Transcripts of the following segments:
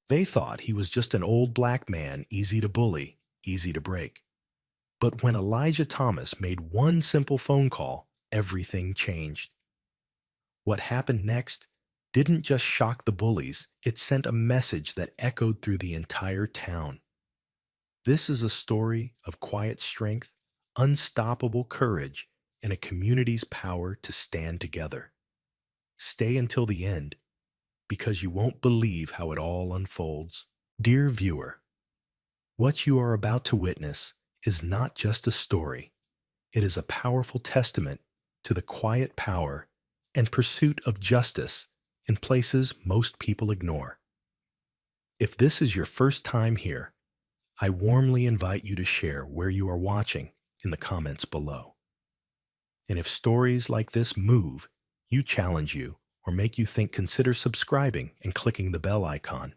They thought he was just an old black man, easy to bully, easy to break. But when Elijah Thomas made one simple phone call, everything changed. What happened next didn't just shock the bullies, it sent a message that echoed through the entire town. This is a story of quiet strength, unstoppable courage, and a community's power to stand together. Stay until the end, because you won't believe how it all unfolds. Dear viewer, what you are about to witness is not just a story. It is a powerful testament to the quiet power and pursuit of justice in places most people ignore. If this is your first time here, I warmly invite you to share where you are watching in the comments below. And if stories like this move, challenge you, or make you think, consider subscribing and clicking the bell icon.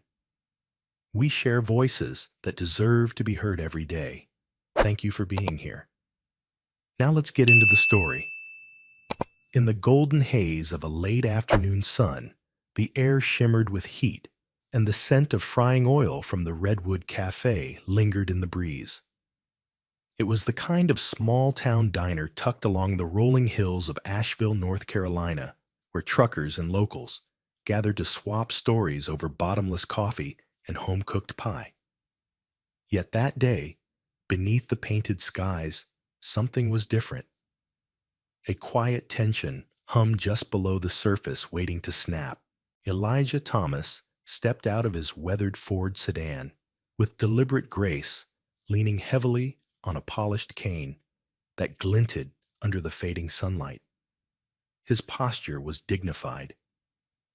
We share voices that deserve to be heard every day. Thank you for being here. Now let's get into the story. In the golden haze of a late afternoon sun, the air shimmered with heat, and the scent of frying oil from the Redwood Cafe lingered in the breeze. It was the kind of small-town diner tucked along the rolling hills of Asheville, North Carolina, where truckers and locals gathered to swap stories over bottomless coffee and home-cooked pie. Yet that day, beneath the painted skies, something was different. A quiet tension hummed just below the surface, waiting to snap. Elijah Thomas stepped out of his weathered Ford sedan, with deliberate grace, leaning heavily on a polished cane that glinted under the fading sunlight. His posture was dignified,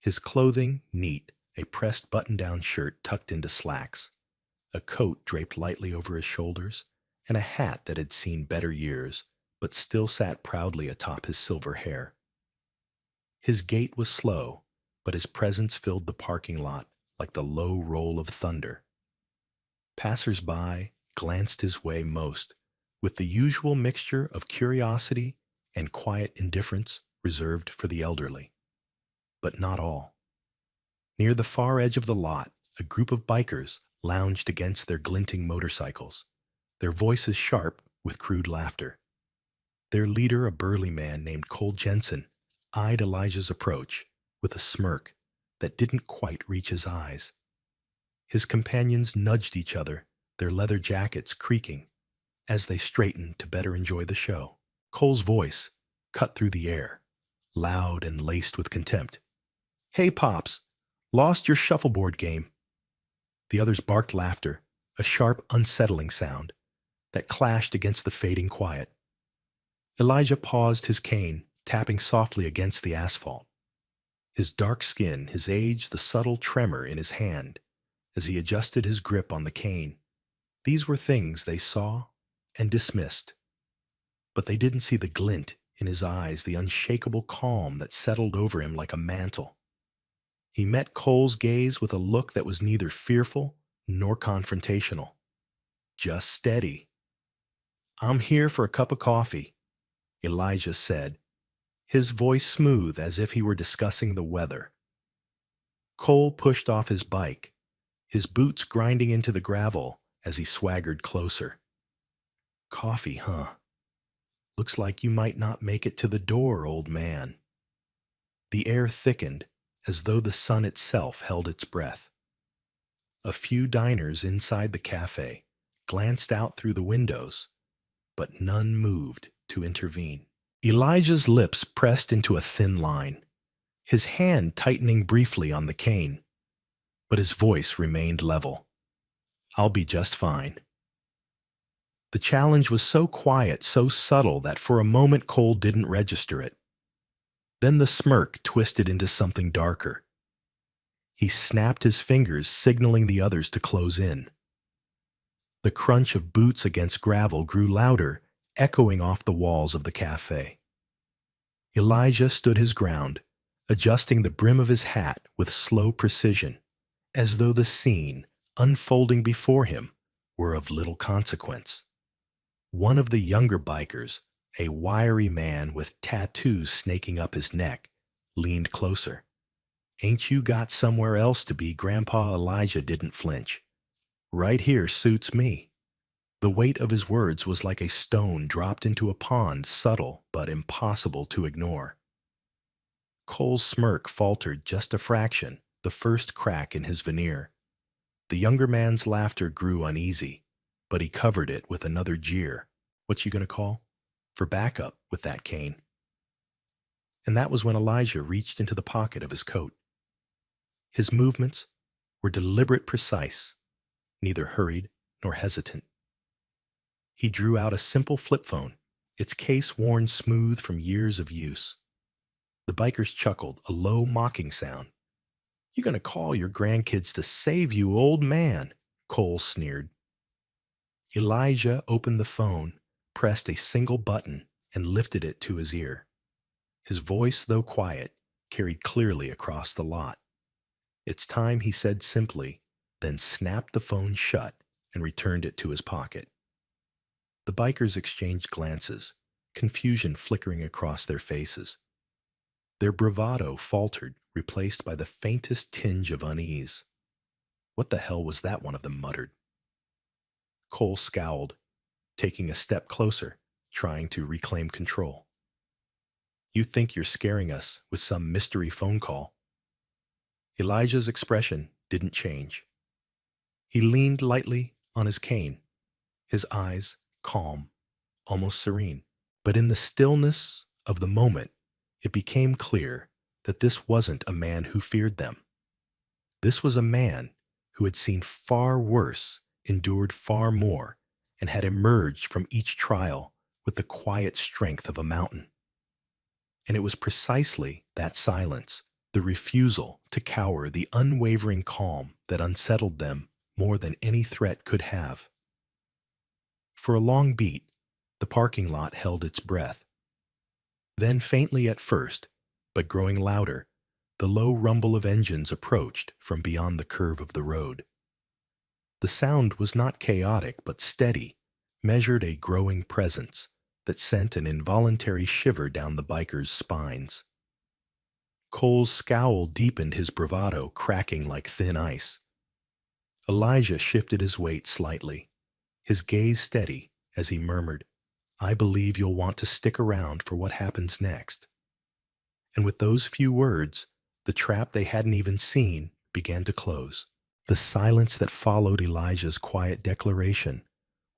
his clothing neat, a pressed button-down shirt tucked into slacks, a coat draped lightly over his shoulders, and a hat that had seen better years, but still sat proudly atop his silver hair. His gait was slow, but his presence filled the parking lot like the low roll of thunder. Passers-by glanced his way most, with the usual mixture of curiosity and quiet indifference reserved for the elderly. But not all. Near the far edge of the lot, a group of bikers lounged against their glinting motorcycles, their voices sharp with crude laughter. Their leader, a burly man named Cole Jensen, eyed Elijah's approach with a smirk that didn't quite reach his eyes. His companions nudged each other, their leather jackets creaking, as they straightened to better enjoy the show. Cole's voice cut through the air, loud and laced with contempt. "Hey, Pops, lost your shuffleboard game." The others barked laughter, a sharp, unsettling sound that clashed against the fading quiet. Elijah paused his cane, tapping softly against the asphalt. His dark skin, his age, the subtle tremor in his hand as he adjusted his grip on the cane. These were things they saw and dismissed. But they didn't see the glint in his eyes, the unshakable calm that settled over him like a mantle. He met Cole's gaze with a look that was neither fearful nor confrontational, just steady. "I'm here for a cup of coffee," Elijah said, his voice smooth as if he were discussing the weather. Cole pushed off his bike, his boots grinding into the gravel as he swaggered closer. "Coffee, huh? Looks like you might not make it to the door, old man." The air thickened as though the sun itself held its breath. A few diners inside the cafe glanced out through the windows, but none moved to intervene. Elijah's lips pressed into a thin line, his hand tightening briefly on the cane, but his voice remained level. "I'll be just fine." The challenge was so quiet, so subtle, that for a moment Cole didn't register it. Then the smirk twisted into something darker. He snapped his fingers, signaling the others to close in. The crunch of boots against gravel grew louder, echoing off the walls of the cafe. Elijah stood his ground, adjusting the brim of his hat with slow precision, as though the scene unfolding before him were of little consequence. One of the younger bikers, a wiry man with tattoos snaking up his neck, leaned closer. Ain't you got somewhere else to be? Grandpa Elijah didn't flinch. Right here suits me. The weight of his words was like a stone dropped into a pond, subtle but impossible to ignore. Cole's smirk faltered just a fraction, the first crack in his veneer. The younger man's laughter grew uneasy, but he covered it with another jeer. What you gonna call? For backup with that cane. And that was when Elijah reached into the pocket of his coat. His movements were deliberate, precise, neither hurried nor hesitant. He drew out a simple flip phone, its case worn smooth from years of use. The bikers chuckled, a low, mocking sound. "You gonna call your grandkids to save you, old man?" Cole sneered. Elijah opened the phone, pressed a single button, and lifted it to his ear. His voice, though quiet, carried clearly across the lot. "It's time," he said simply, then snapped the phone shut and returned it to his pocket. The bikers exchanged glances, confusion flickering across their faces. Their bravado faltered, replaced by the faintest tinge of unease. "What the hell was that?" one of them muttered. Cole scowled, taking a step closer, trying to reclaim control. "You think you're scaring us with some mystery phone call?" Elijah's expression didn't change. He leaned lightly on his cane, his eyes calm, almost serene. But in the stillness of the moment, it became clear that this wasn't a man who feared them. This was a man who had seen far worse, endured far more, and had emerged from each trial with the quiet strength of a mountain. And it was precisely that silence, the refusal to cower, the unwavering calm that unsettled them more than any threat could have. For a long beat, the parking lot held its breath. Then, faintly at first, but growing louder, the low rumble of engines approached from beyond the curve of the road. The sound was not chaotic but steady, measured a growing presence that sent an involuntary shiver down the bikers' spines. Cole's scowl deepened his bravado, cracking like thin ice. Elijah shifted his weight slightly, his gaze steady as he murmured, "I believe you'll want to stick around for what happens next." And with those few words, the trap they hadn't even seen began to close. The silence that followed Elijah's quiet declaration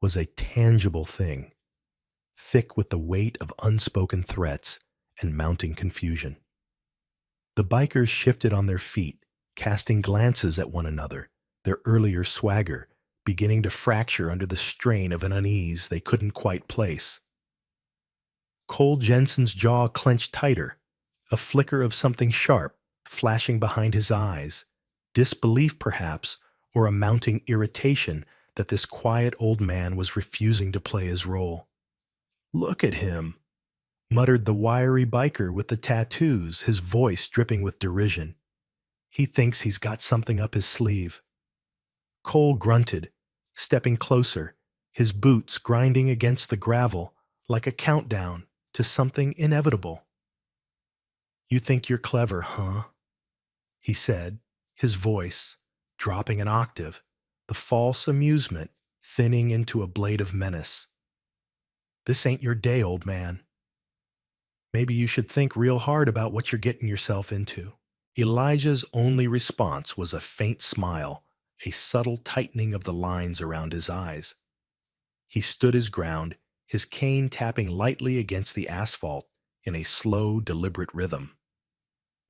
was a tangible thing, thick with the weight of unspoken threats and mounting confusion. The bikers shifted on their feet, casting glances at one another, their earlier swagger beginning to fracture under the strain of an unease they couldn't quite place. Cole Jensen's jaw clenched tighter, a flicker of something sharp flashing behind his eyes, disbelief perhaps, or a mounting irritation that this quiet old man was refusing to play his role. "Look at him," muttered the wiry biker with the tattoos, his voice dripping with derision. "He thinks he's got something up his sleeve." Cole grunted, stepping closer, his boots grinding against the gravel like a countdown to something inevitable. "You think you're clever, huh?" he said, his voice dropping an octave, the false amusement thinning into a blade of menace. "This ain't your day, old man. Maybe you should think real hard about what you're getting yourself into." Elijah's only response was a faint smile, a subtle tightening of the lines around his eyes. He stood his ground, his cane tapping lightly against the asphalt in a slow, deliberate rhythm.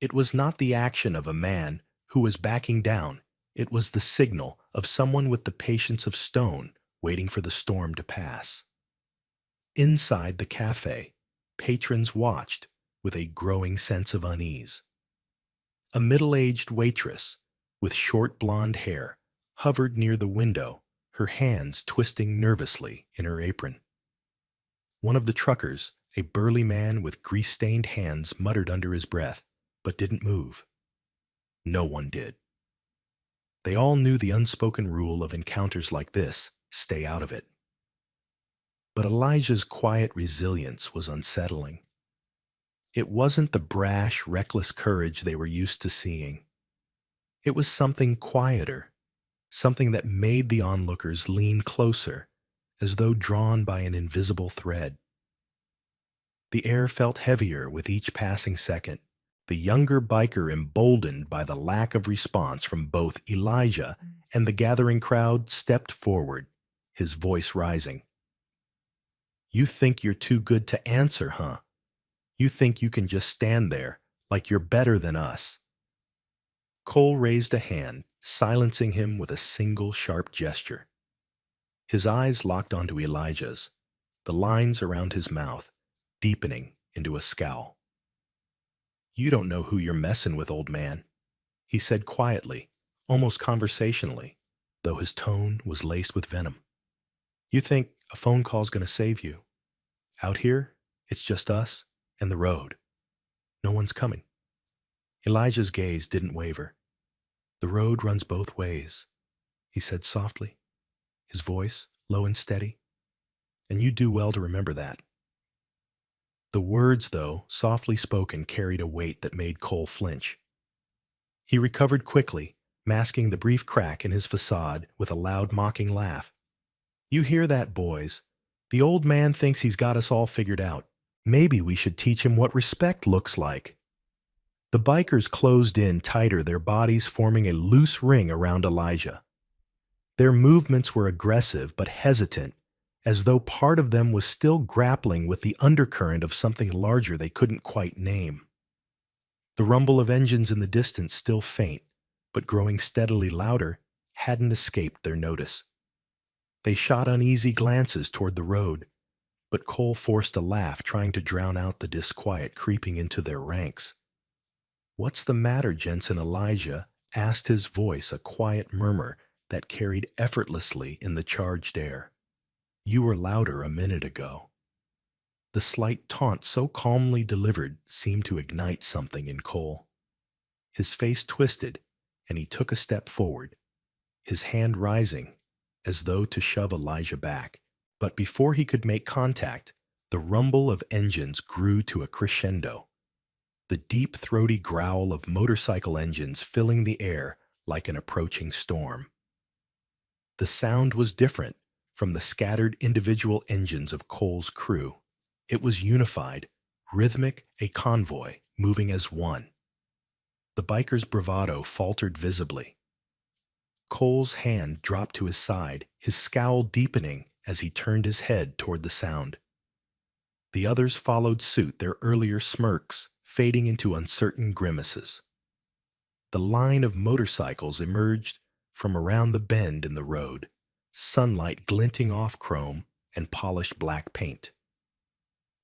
It was not the action of a man who was backing down. It was the signal of someone with the patience of stone waiting for the storm to pass. Inside the cafe, patrons watched with a growing sense of unease. A middle-aged waitress with short blonde hair hovered near the window, her hands twisting nervously in her apron. One of the truckers, a burly man with grease-stained hands, muttered under his breath, but didn't move. No one did. They all knew the unspoken rule of encounters like this: stay out of it. But Elijah's quiet resilience was unsettling. It wasn't the brash, reckless courage they were used to seeing. It was something quieter, something that made the onlookers lean closer, as though drawn by an invisible thread. The air felt heavier with each passing second, the younger biker emboldened by the lack of response from both Elijah and the gathering crowd stepped forward, his voice rising. "You think you're too good to answer, huh? You think you can just stand there, like you're better than us." Cole raised a hand, silencing him with a single sharp gesture. His eyes locked onto Elijah's, the lines around his mouth deepening into a scowl. "You don't know who you're messing with, old man," he said quietly, almost conversationally, though his tone was laced with venom. "You think a phone call's going to save you. Out here, it's just us and the road. No one's coming." Elijah's gaze didn't waver. "The road runs both ways," he said softly, his voice low and steady. "And you do well to remember that." The words, though, softly spoken, carried a weight that made Cole flinch. He recovered quickly, masking the brief crack in his facade with a loud mocking laugh. "You hear that, boys? The old man thinks he's got us all figured out. Maybe we should teach him what respect looks like." The bikers closed in tighter, their bodies forming a loose ring around Elijah. Their movements were aggressive but hesitant, as though part of them was still grappling with the undercurrent of something larger they couldn't quite name. The rumble of engines in the distance, still faint, but growing steadily louder, hadn't escaped their notice. They shot uneasy glances toward the road, but Cole forced a laugh, trying to drown out the disquiet creeping into their ranks. "What's the matter, Jensen?" Elijah asked, his voice a quiet murmur that carried effortlessly in the charged air. "You were louder a minute ago." The slight taunt, so calmly delivered, seemed to ignite something in Cole. His face twisted, and he took a step forward, his hand rising, as though to shove Elijah back. But before he could make contact, the rumble of engines grew to a crescendo, the deep, throaty growl of motorcycle engines filling the air like an approaching storm. The sound was different from the scattered individual engines of Cole's crew. It was unified, rhythmic, a convoy, moving as one. The biker's bravado faltered visibly. Cole's hand dropped to his side, his scowl deepening as he turned his head toward the sound. The others followed suit, their earlier smirks fading into uncertain grimaces. The line of motorcycles emerged from around the bend in the road, sunlight glinting off chrome and polished black paint.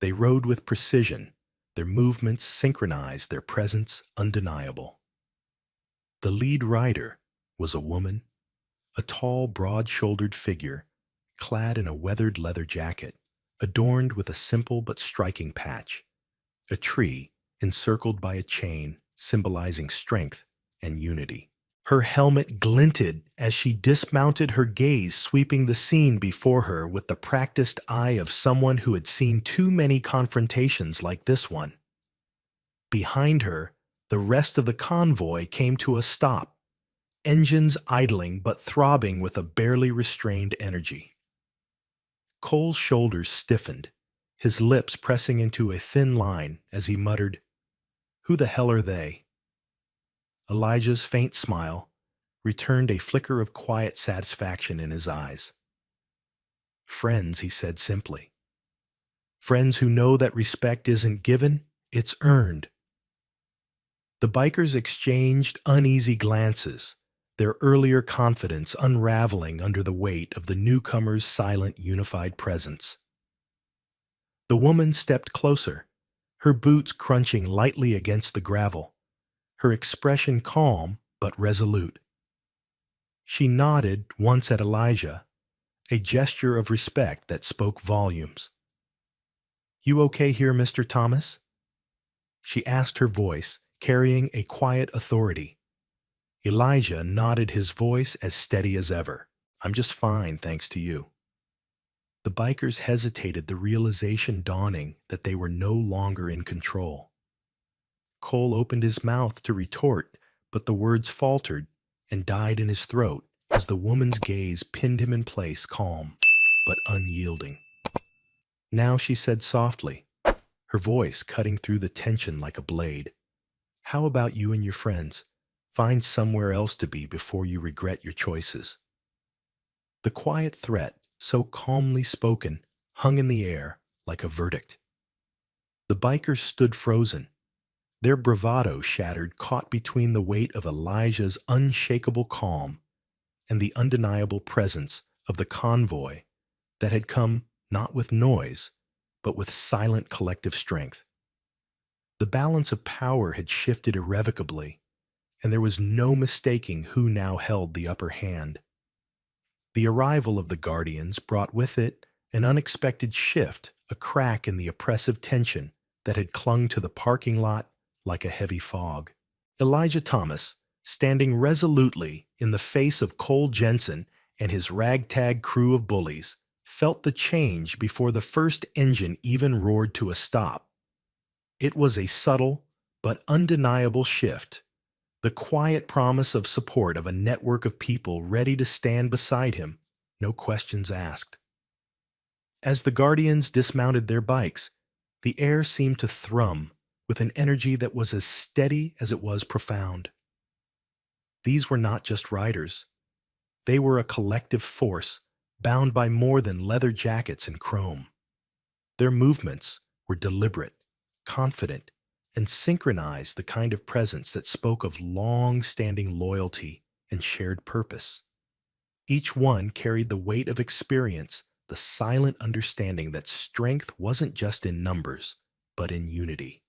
They rode with precision, their movements synchronized, their presence undeniable. The lead rider was a woman, a tall, broad-shouldered figure, clad in a weathered leather jacket, adorned with a simple but striking patch, a tree encircled by a chain symbolizing strength and unity. Her helmet glinted as she dismounted, her gaze sweeping the scene before her with the practiced eye of someone who had seen too many confrontations like this one. Behind her, the rest of the convoy came to a stop, engines idling but throbbing with a barely restrained energy. Cole's shoulders stiffened, his lips pressing into a thin line as he muttered, "Who the hell are they?" Elijah's faint smile returned a flicker of quiet satisfaction in his eyes. "Friends," he said simply. "Friends who know that respect isn't given, it's earned." The bikers exchanged uneasy glances, their earlier confidence unraveling under the weight of the newcomer's silent, unified presence. The woman stepped closer, her boots crunching lightly against the gravel, her expression calm but resolute. She nodded once at Elijah, a gesture of respect that spoke volumes. "You okay here, Mr. Thomas?" she asked, her voice carrying a quiet authority. Elijah nodded, his voice as steady as ever. "I'm just fine, thanks to you." The bikers hesitated, the realization dawning that they were no longer in control. Cole opened his mouth to retort, but the words faltered and died in his throat as the woman's gaze pinned him in place, calm but unyielding. Now she said softly, her voice cutting through the tension like a blade, "How about you and your friends? Find somewhere else to be before you regret your choices." The quiet threat, so calmly spoken, hung in the air like a verdict. The bikers stood frozen, their bravado shattered, caught between the weight of Elijah's unshakable calm and the undeniable presence of the convoy that had come not with noise, but with silent collective strength. The balance of power had shifted irrevocably, and there was no mistaking who now held the upper hand. The arrival of the Guardians brought with it an unexpected shift, a crack in the oppressive tension that had clung to the parking lot like a heavy fog. Elijah Thomas, standing resolutely in the face of Cole Jensen and his ragtag crew of bullies, felt the change before the first engine even roared to a stop. It was a subtle but undeniable shift, the quiet promise of support of a network of people ready to stand beside him, no questions asked. As the Guardians dismounted their bikes, the air seemed to thrum with an energy that was as steady as it was profound. These were not just riders. They were a collective force bound by more than leather jackets and chrome. Their movements were deliberate, confident, and synchronized, the kind of presence that spoke of long-standing loyalty and shared purpose. Each one carried the weight of experience, the silent understanding that strength wasn't just in numbers, but in unity.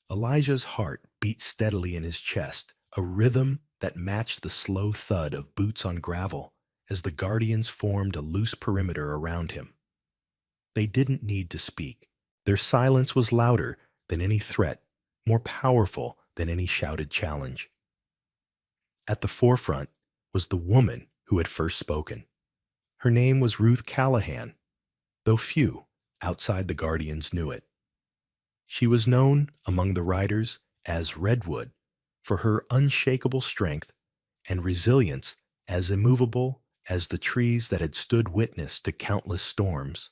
Elijah's heart beat steadily in his chest, a rhythm that matched the slow thud of boots on gravel as the Guardians formed a loose perimeter around him. They didn't need to speak. Their silence was louder than any threat, more powerful than any shouted challenge. At the forefront was the woman who had first spoken. Her name was Ruth Callahan, though few outside the Guardians knew it. She was known among the riders as Redwood for her unshakable strength and resilience, as immovable as the trees that had stood witness to countless storms.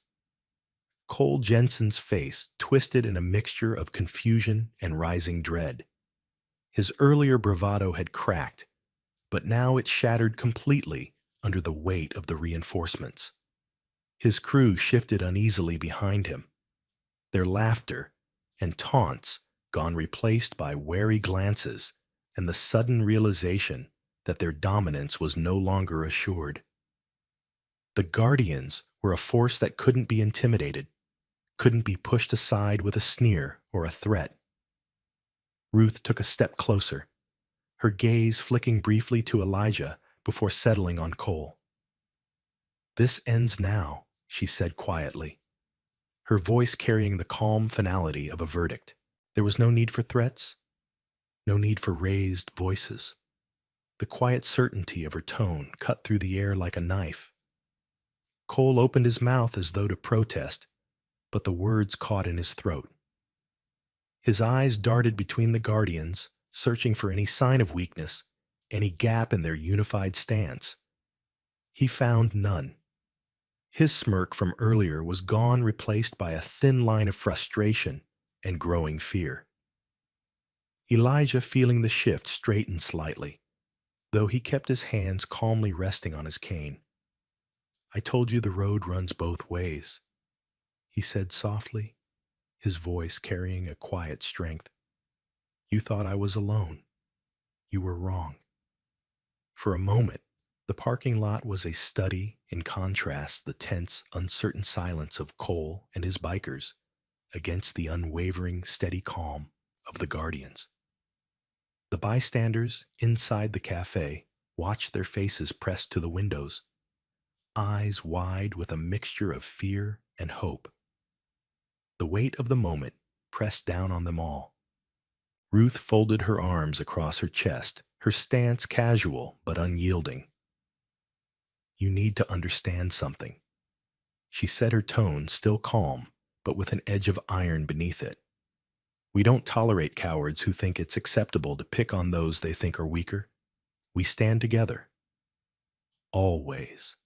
Cole Jensen's face twisted in a mixture of confusion and rising dread. His earlier bravado had cracked, but now it shattered completely under the weight of the reinforcements. His crew shifted uneasily behind him, their laughter and taunts gone, replaced by wary glances and the sudden realization that their dominance was no longer assured. The Guardians were a force that couldn't be intimidated, couldn't be pushed aside with a sneer or a threat. Ruth took a step closer, her gaze flicking briefly to Elijah before settling on Cole. "This ends now," she said quietly, her voice carrying the calm finality of a verdict. There was no need for threats, no need for raised voices. The quiet certainty of her tone cut through the air like a knife. Cole opened his mouth as though to protest, but the words caught in his throat. His eyes darted between the Guardians, searching for any sign of weakness, any gap in their unified stance. He found none. His smirk from earlier was gone, replaced by a thin line of frustration and growing fear. Elijah, feeling the shift, straightened slightly, though he kept his hands calmly resting on his cane. "I told you the road runs both ways," he said softly, his voice carrying a quiet strength. "You thought I was alone. You were wrong." For a moment, the parking lot was a study in contrast, the tense, uncertain silence of Cole and his bikers against the unwavering, steady calm of the Guardians. The bystanders inside the cafe watched, their faces pressed to the windows, eyes wide with a mixture of fear and hope. The weight of the moment pressed down on them all. Ruth folded her arms across her chest, her stance casual but unyielding. "You need to understand something," she said, her tone still calm, but with an edge of iron beneath it. We don't tolerate cowards who think it's acceptable to pick on those they think are weaker. We stand together. Always.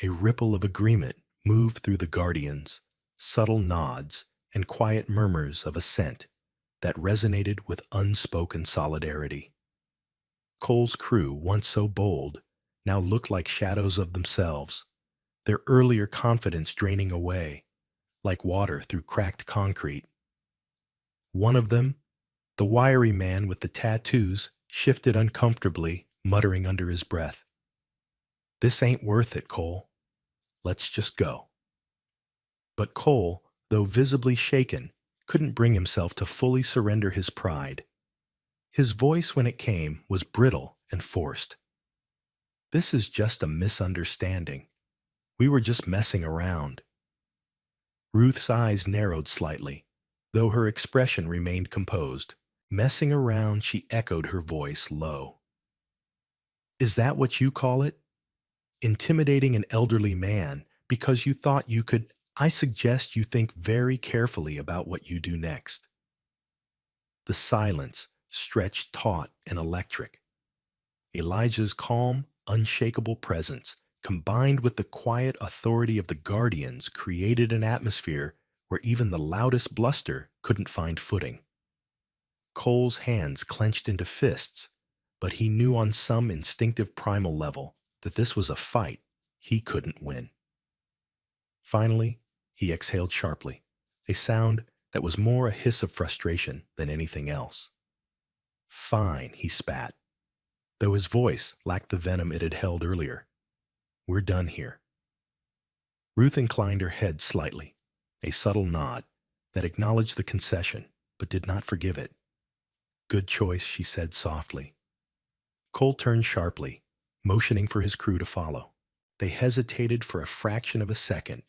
A ripple of agreement moved through the guardians, subtle nods and quiet murmurs of assent that resonated with unspoken solidarity. Cole's crew, once so bold, now looked like shadows of themselves, their earlier confidence draining away, like water through cracked concrete. One of them, the wiry man with the tattoos, shifted uncomfortably, muttering under his breath, "This ain't worth it, Cole. Let's just go." But Cole, though visibly shaken, couldn't bring himself to fully surrender his pride. His voice, when it came, was brittle and forced. "This is just a misunderstanding. We were just messing around." Ruth's eyes narrowed slightly, though her expression remained composed. Messing around, she echoed, her voice low. "Is that what you call it? Intimidating an elderly man because you thought you could? I suggest you think very carefully about what you do next." The silence stretched taut and electric. Elijah's calm, unshakable presence, combined with the quiet authority of the guardians, created an atmosphere where even the loudest bluster couldn't find footing. Cole's hands clenched into fists, but he knew on some instinctive primal level that this was a fight he couldn't win. Finally, he exhaled sharply, a sound that was more a hiss of frustration than anything else. "Fine," he spat, though his voice lacked the venom it had held earlier. "We're done here." Ruth inclined her head slightly, a subtle nod that acknowledged the concession but did not forgive it. "Good choice," she said softly. Cole turned sharply, motioning for his crew to follow. They hesitated for a fraction of a second,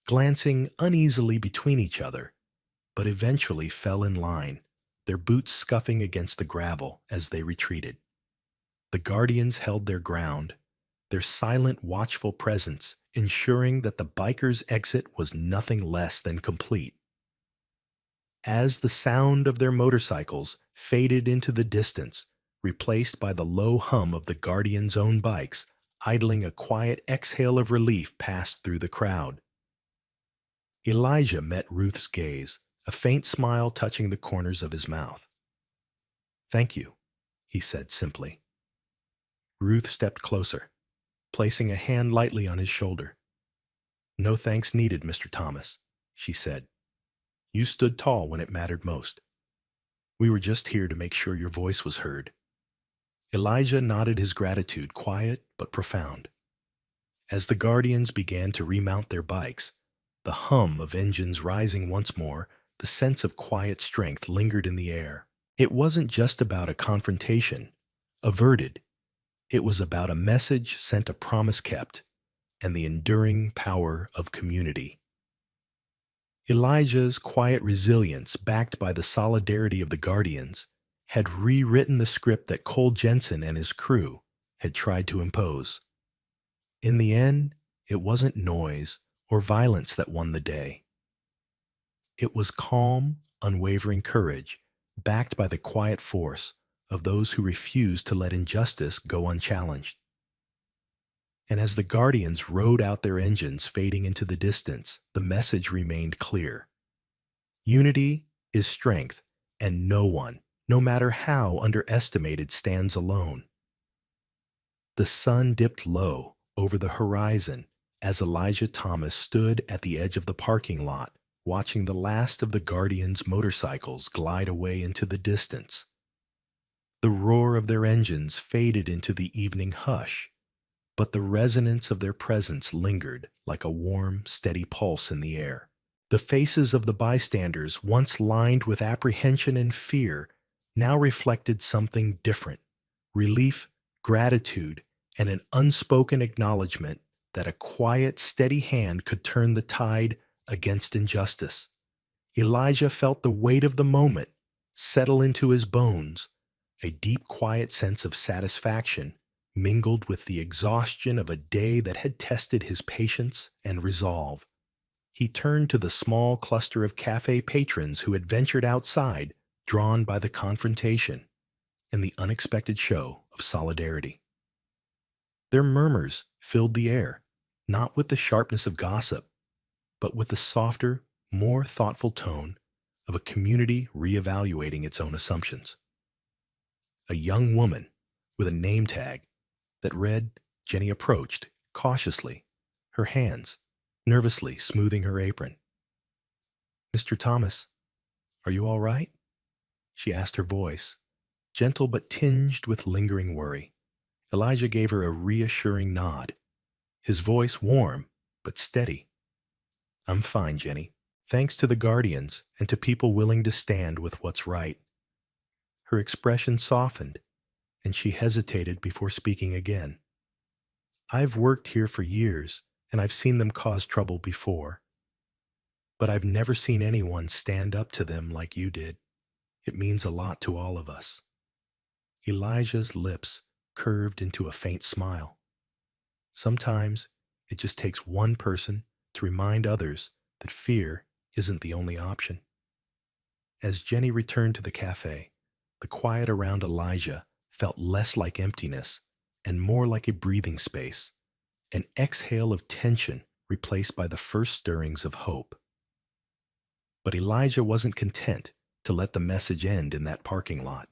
glancing uneasily between each other, but eventually fell in line, their boots scuffing against the gravel as they retreated. The guardians held their ground, their silent, watchful presence ensuring that the bikers' exit was nothing less than complete. As the sound of their motorcycles faded into the distance, replaced by the low hum of the guardians' own bikes, idling, a quiet exhale of relief passed through the crowd. Elijah met Ruth's gaze, a faint smile touching the corners of his mouth. "Thank you," he said simply. Ruth stepped closer, placing a hand lightly on his shoulder. "No thanks needed, Mr. Thomas," she said. "You stood tall when it mattered most. We were just here to make sure your voice was heard." Elijah nodded his gratitude, quiet but profound. As the guardians began to remount their bikes, the hum of engines rising once more, the sense of quiet strength lingered in the air. It wasn't just about a confrontation, averted. It was about a message sent, a promise kept, and the enduring power of community. Elijah's quiet resilience, backed by the solidarity of the guardians, had rewritten the script that Cole Jensen and his crew had tried to impose. In the end, it wasn't noise or violence that won the day. It was calm, unwavering courage, backed by the quiet force of those who refused to let injustice go unchallenged. And as the guardians rode out their engines fading into the distance, the message remained clear. Unity is strength, and no one, no matter how underestimated, stands alone. The sun dipped low over the horizon as Elijah Thomas stood at the edge of the parking lot, watching the last of the Guardians' motorcycles glide away into the distance. The roar of their engines faded into the evening hush, but the resonance of their presence lingered like a warm, steady pulse in the air. The faces of the bystanders, once lined with apprehension and fear, now reflected something different: relief, gratitude, and an unspoken acknowledgement that a quiet, steady hand could turn the tide against injustice. Elijah felt the weight of the moment settle into his bones, a deep, quiet sense of satisfaction mingled with the exhaustion of a day that had tested his patience and resolve. He turned to the small cluster of cafe patrons who had ventured outside, drawn by the confrontation and the unexpected show of solidarity. Their murmurs filled the air, not with the sharpness of gossip, but with the softer, more thoughtful tone of a community reevaluating its own assumptions. A young woman with a name tag that read Jenny approached cautiously, her hands nervously smoothing her apron. "Mr. Thomas, are you all right?" she asked, her voice gentle but tinged with lingering worry. Elijah gave her a reassuring nod, his voice warm but steady. "I'm fine, Jenny. Thanks to the guardians and to people willing to stand with what's right." Her expression softened, and she hesitated before speaking again. "I've worked here for years, and I've seen them cause trouble before. But I've never seen anyone stand up to them like you did. It means a lot to all of us." Elijah's lips curved into a faint smile. Sometimes it just takes one person to remind others that fear isn't the only option. As Jenny returned to the cafe, the quiet around Elijah felt less like emptiness and more like a breathing space, an exhale of tension replaced by the first stirrings of hope. But Elijah wasn't content to let the message end in that parking lot.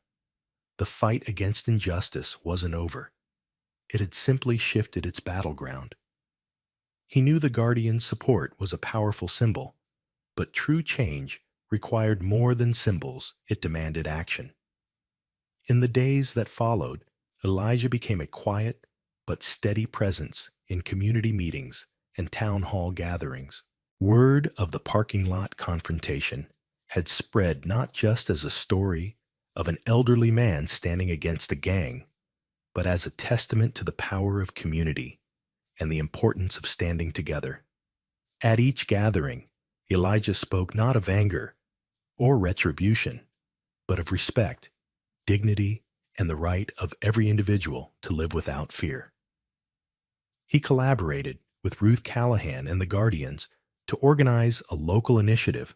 The fight against injustice wasn't over. It had simply shifted its battleground. He knew the Guardian's support was a powerful symbol, but true change required more than symbols. It demanded action. In the days that followed, Elijah became a quiet but steady presence in community meetings and town hall gatherings. Word of the parking lot confrontation had spread not just as a story of an elderly man standing against a gang, but as a testament to the power of community and the importance of standing together. At each gathering, Elijah spoke not of anger or retribution, but of respect, dignity, and the right of every individual to live without fear. He collaborated with Ruth Callahan and the Guardians to organize a local initiative,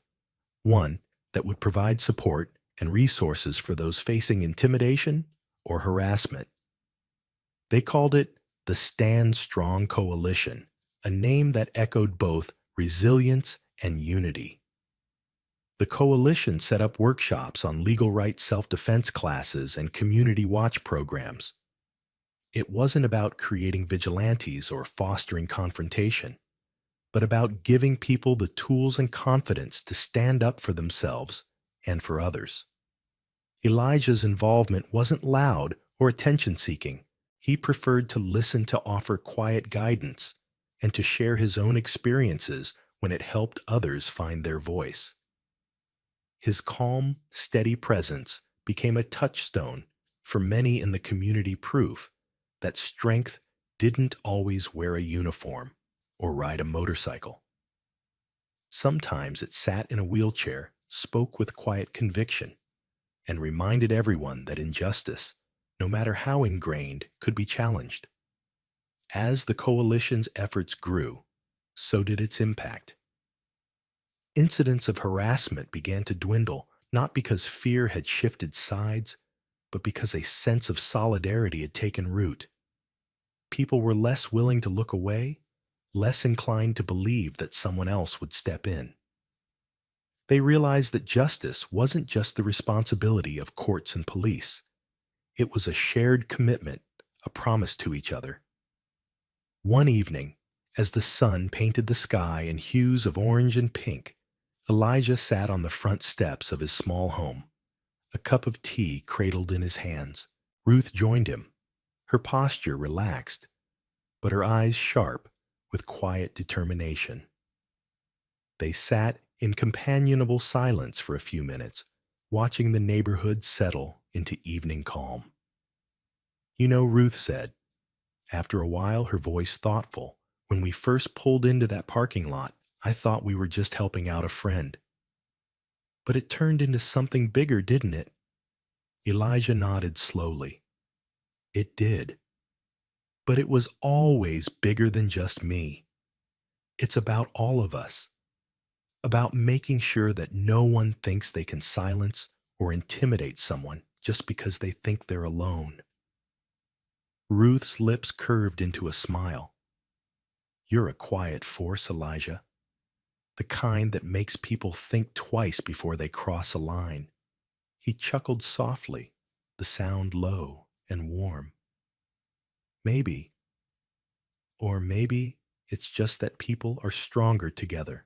one that would provide support and resources for those facing intimidation or harassment. They called it the Stand Strong Coalition, a name that echoed both resilience and unity. The coalition set up workshops on legal rights self-defense classes and community watch programs. It wasn't about creating vigilantes or fostering confrontation, but about giving people the tools and confidence to stand up for themselves and for others. Elijah's involvement wasn't loud or attention-seeking. He preferred to listen, to offer quiet guidance, and to share his own experiences when it helped others find their voice. His calm, steady presence became a touchstone for many in the community, proof that strength didn't always wear a uniform or ride a motorcycle. Sometimes it sat in a wheelchair, spoke with quiet conviction, and reminded everyone that injustice, no matter how ingrained, could be challenged. As the coalition's efforts grew, so did its impact. Incidents of harassment began to dwindle, not because fear had shifted sides, but because a sense of solidarity had taken root. People were less willing to look away, less inclined to believe that someone else would step in. They realized that justice wasn't just the responsibility of courts and police. It was a shared commitment, a promise to each other. One evening, as the sun painted the sky in hues of orange and pink, Elijah sat on the front steps of his small home, a cup of tea cradled in his hands. Ruth joined him, her posture relaxed, but her eyes sharp with quiet determination. They sat in companionable silence for a few minutes, watching the neighborhood settle into evening calm. "You know," Ruth said, after a while, her voice thoughtful, "when we first pulled into that parking lot, I thought we were just helping out a friend. But it turned into something bigger, didn't it?" Elijah nodded slowly. "It did. But it was always bigger than just me. It's about all of us, about making sure that no one thinks they can silence or intimidate someone just because they think they're alone. Ruth's lips curved into a smile. You're a quiet force, Elijah. The kind that makes people think twice before they cross a line. He chuckled softly, the sound low and warm. Maybe, or maybe it's just that people are stronger together.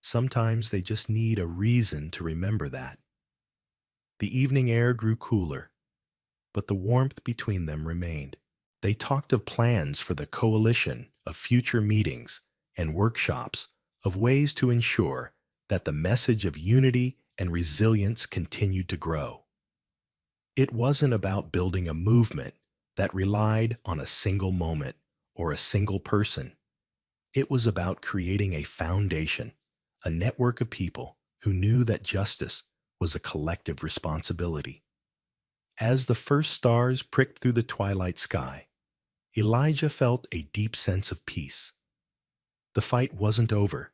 Sometimes they just need a reason to remember that. The evening air grew cooler, but the warmth between them remained. They talked of plans for the coalition, of future meetings and workshops, of ways to ensure that the message of unity and resilience continued to grow. It wasn't about building a movement that relied on a single moment or a single person. It was about creating a foundation, a network of people who knew that justice was a collective responsibility. As the first stars pricked through the twilight sky, Elijah felt a deep sense of peace. The fight wasn't over.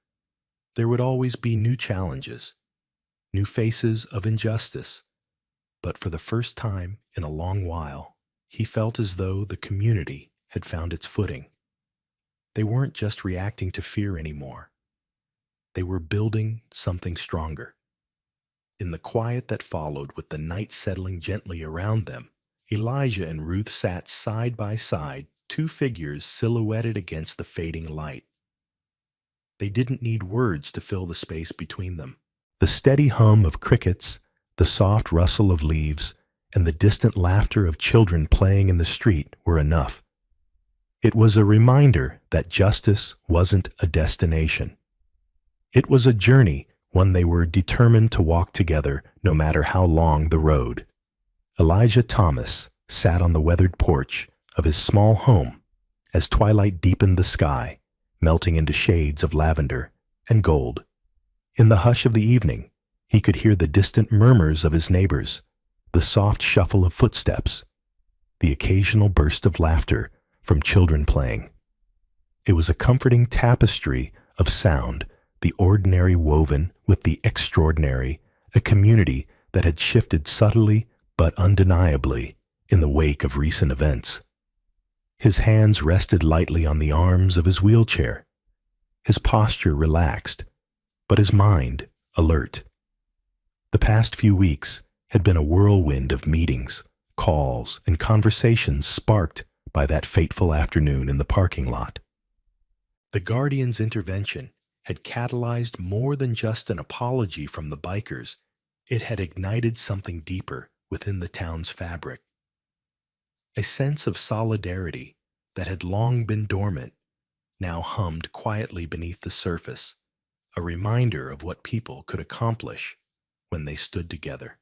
There would always be new challenges, new faces of injustice, but for the first time in a long while, he felt as though the community had found its footing. They weren't just reacting to fear anymore. They were building something stronger. In the quiet that followed, with the night settling gently around them, Elijah and Ruth sat side by side, two figures silhouetted against the fading light. They didn't need words to fill the space between them. The steady hum of crickets, the soft rustle of leaves, and the distant laughter of children playing in the street were enough. It was a reminder that justice wasn't a destination. It was a journey, one they were determined to walk together no matter how long the road. Elijah Thomas sat on the weathered porch of his small home as twilight deepened the sky, melting into shades of lavender and gold. In the hush of the evening, he could hear the distant murmurs of his neighbors, the soft shuffle of footsteps, the occasional burst of laughter from children playing. It was a comforting tapestry of sound, the ordinary woven with the extraordinary, a community that had shifted subtly but undeniably in the wake of recent events. His hands rested lightly on the arms of his wheelchair, his posture relaxed, but his mind alert. The past few weeks had been a whirlwind of meetings, calls, and conversations sparked by that fateful afternoon in the parking lot. The Guardian's intervention had catalyzed more than just an apology from the bikers. It had ignited something deeper within the town's fabric. A sense of solidarity that had long been dormant now hummed quietly beneath the surface, a reminder of what people could accomplish when they stood together.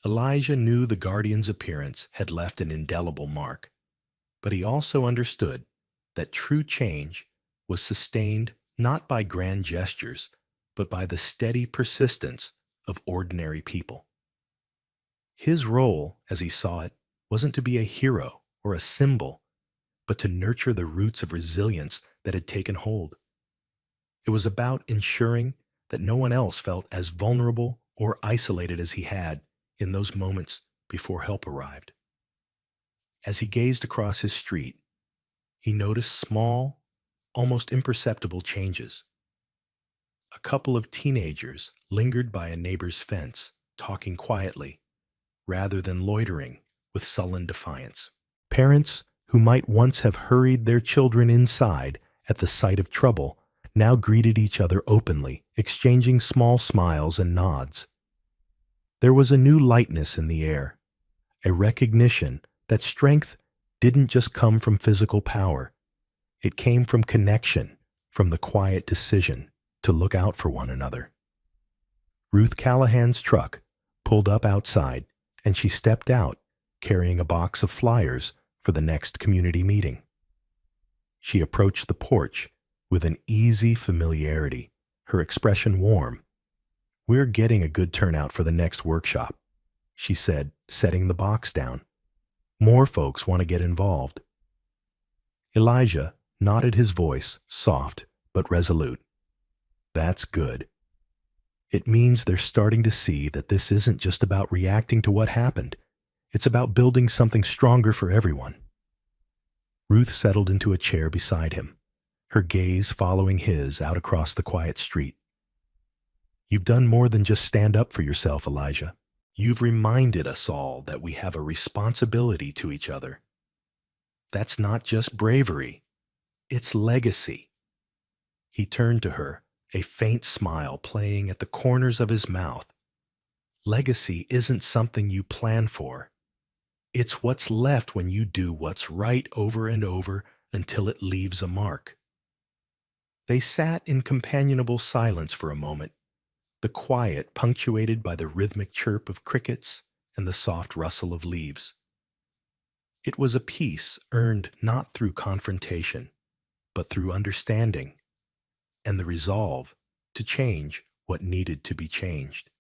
Elijah knew the Guardian's appearance had left an indelible mark, but he also understood that true change was sustained not by grand gestures, but by the steady persistence of ordinary people. His role, as he saw it, wasn't to be a hero or a symbol, but to nurture the roots of resilience that had taken hold. It was about ensuring that no one else felt as vulnerable or isolated as he had in those moments before help arrived. As he gazed across his street, he noticed small, almost imperceptible changes. A couple of teenagers lingered by a neighbor's fence, talking quietly, rather than loitering with sullen defiance. Parents who might once have hurried their children inside at the sight of trouble now greeted each other openly, exchanging small smiles and nods. There was a new lightness in the air, a recognition that strength didn't just come from physical power. It came from connection, from the quiet decision to look out for one another. Ruth Callahan's truck pulled up outside, and she stepped out, carrying a box of flyers for the next community meeting. She approached the porch with an easy familiarity, her expression warm. "We're getting a good turnout for the next workshop," she said, setting the box down. "More folks want to get involved." Elijah nodded, his voice soft but resolute. That's good. It means they're starting to see that this isn't just about reacting to what happened. It's about building something stronger for everyone. Ruth settled into a chair beside him, her gaze following his out across the quiet street. You've done more than just stand up for yourself, Elijah. You've reminded us all that we have a responsibility to each other. That's not just bravery, it's legacy. He turned to her, a faint smile playing at the corners of his mouth. Legacy isn't something you plan for. It's what's left when you do what's right over and over until it leaves a mark. They sat in companionable silence for a moment, the quiet punctuated by the rhythmic chirp of crickets and the soft rustle of leaves. It was a peace earned not through confrontation, but through understanding and the resolve to change what needed to be changed.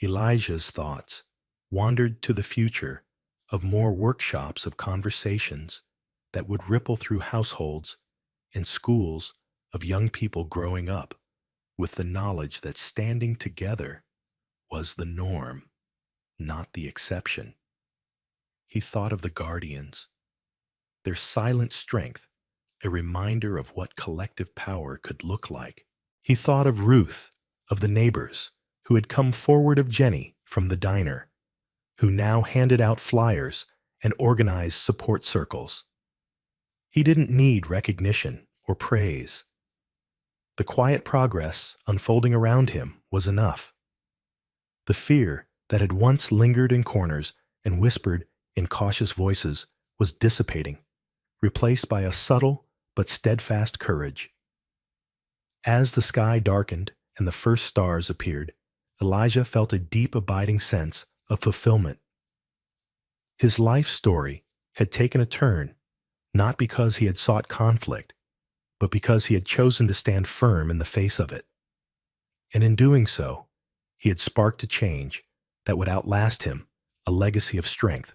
Elijah's thoughts wandered to the future of more workshops of conversations that would ripple through households and schools of young people growing up with the knowledge that standing together was the norm, not the exception. He thought of the guardians, their silent strength, a reminder of what collective power could look like. He thought of Ruth, of the neighbors who had come forward, of Jenny from the diner, who now handed out flyers and organized support circles. He didn't need recognition or praise. The quiet progress unfolding around him was enough. The fear that had once lingered in corners and whispered in cautious voices was dissipating, replaced by a subtle but steadfast courage. As the sky darkened and the first stars appeared, Elijah felt a deep, abiding sense of fulfillment. His life story had taken a turn, not because he had sought conflict, but because he had chosen to stand firm in the face of it. And in doing so, he had sparked a change that would outlast him, a legacy of strength,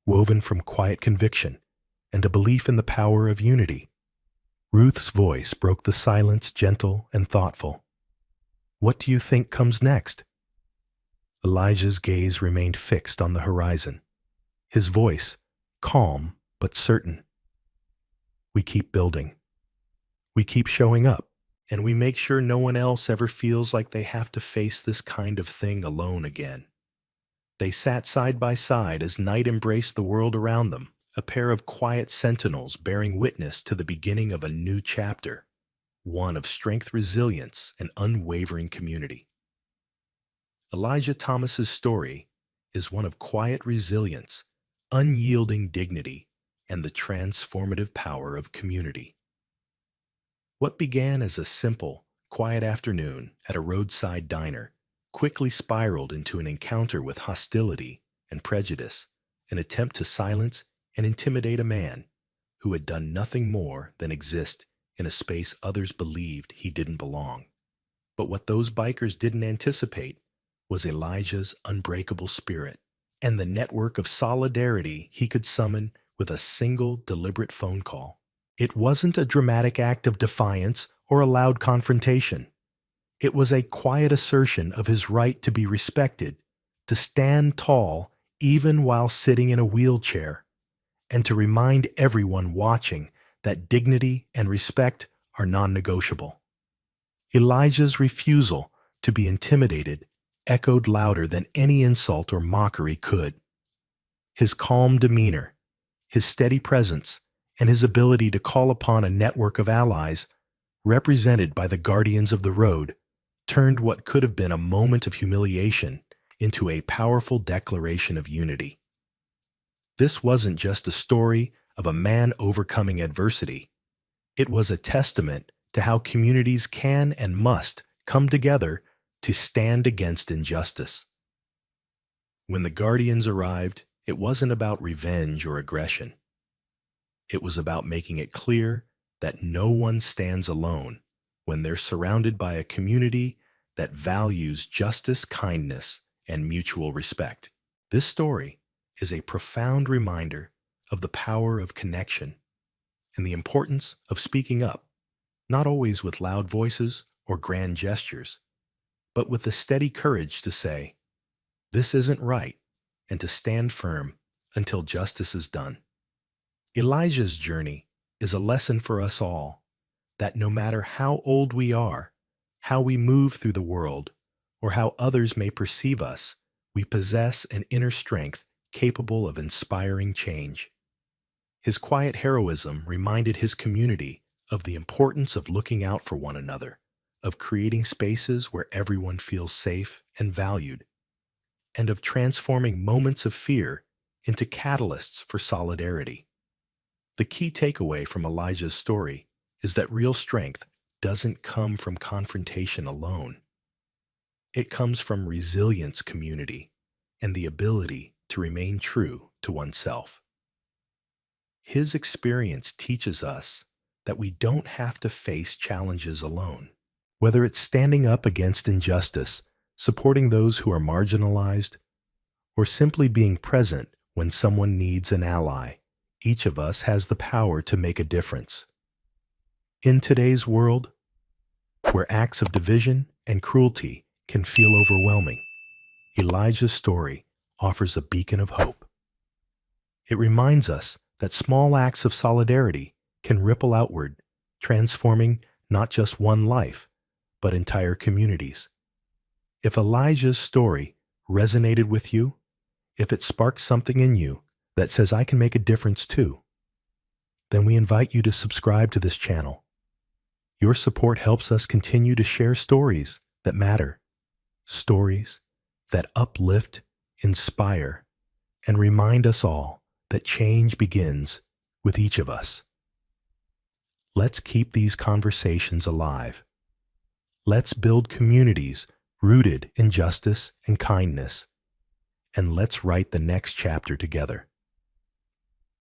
woven from quiet conviction and a belief in the power of unity. Ruth's voice broke the silence, gentle and thoughtful. What do you think comes next? Elijah's gaze remained fixed on the horizon, his voice calm but certain. We keep building. We keep showing up, and we make sure no one else ever feels like they have to face this kind of thing alone again. They sat side by side as night embraced the world around them, a pair of quiet sentinels bearing witness to the beginning of a new chapter, one of strength, resilience, and unwavering community. Elijah Thomas's story is one of quiet resilience, unyielding dignity, and the transformative power of community. What began as a simple, quiet afternoon at a roadside diner quickly spiraled into an encounter with hostility and prejudice, an attempt to silence and intimidate a man who had done nothing more than exist in a space others believed he didn't belong. But what those bikers didn't anticipate was Elijah's unbreakable spirit and the network of solidarity he could summon with a single deliberate phone call. It wasn't a dramatic act of defiance or a loud confrontation. It was a quiet assertion of his right to be respected, to stand tall even while sitting in a wheelchair, and to remind everyone watching that dignity and respect are non-negotiable. Elijah's refusal to be intimidated echoed louder than any insult or mockery could. His calm demeanor, his steady presence, and his ability to call upon a network of allies, represented by the guardians of the road, turned what could have been a moment of humiliation into a powerful declaration of unity. This wasn't just a story of a man overcoming adversity. It was a testament to how communities can and must come together to stand against injustice. When the guardians arrived, it wasn't about revenge or aggression. It was about making it clear that no one stands alone when they're surrounded by a community that values justice, kindness, and mutual respect. This story is a profound reminder of the power of connection and the importance of speaking up, not always with loud voices or grand gestures, but with the steady courage to say, "This isn't right," and to stand firm until justice is done. Elijah's journey is a lesson for us all that no matter how old we are, how we move through the world, or how others may perceive us, we possess an inner strength capable of inspiring change. His quiet heroism reminded his community of the importance of looking out for one another, of creating spaces where everyone feels safe and valued, and of transforming moments of fear into catalysts for solidarity. The key takeaway from Elijah's story is that real strength doesn't come from confrontation alone. It comes from resilience, community, and the ability to remain true to oneself. His experience teaches us that we don't have to face challenges alone. Whether it's standing up against injustice, supporting those who are marginalized, or simply being present when someone needs an ally, each of us has the power to make a difference. In today's world, where acts of division and cruelty can feel overwhelming, Elijah's story offers a beacon of hope. It reminds us that small acts of solidarity can ripple outward, transforming not just one life, but entire communities. If Elijah's story resonated with you, if it sparked something in you that says I can make a difference too, then we invite you to subscribe to this channel. Your support helps us continue to share stories that matter, stories that uplift, inspire, and remind us all that change begins with each of us. Let's keep these conversations alive. Let's build communities rooted in justice and kindness, and let's write the next chapter together.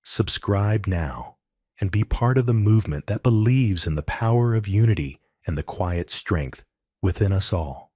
Subscribe now and be part of the movement that believes in the power of unity and the quiet strength within us all.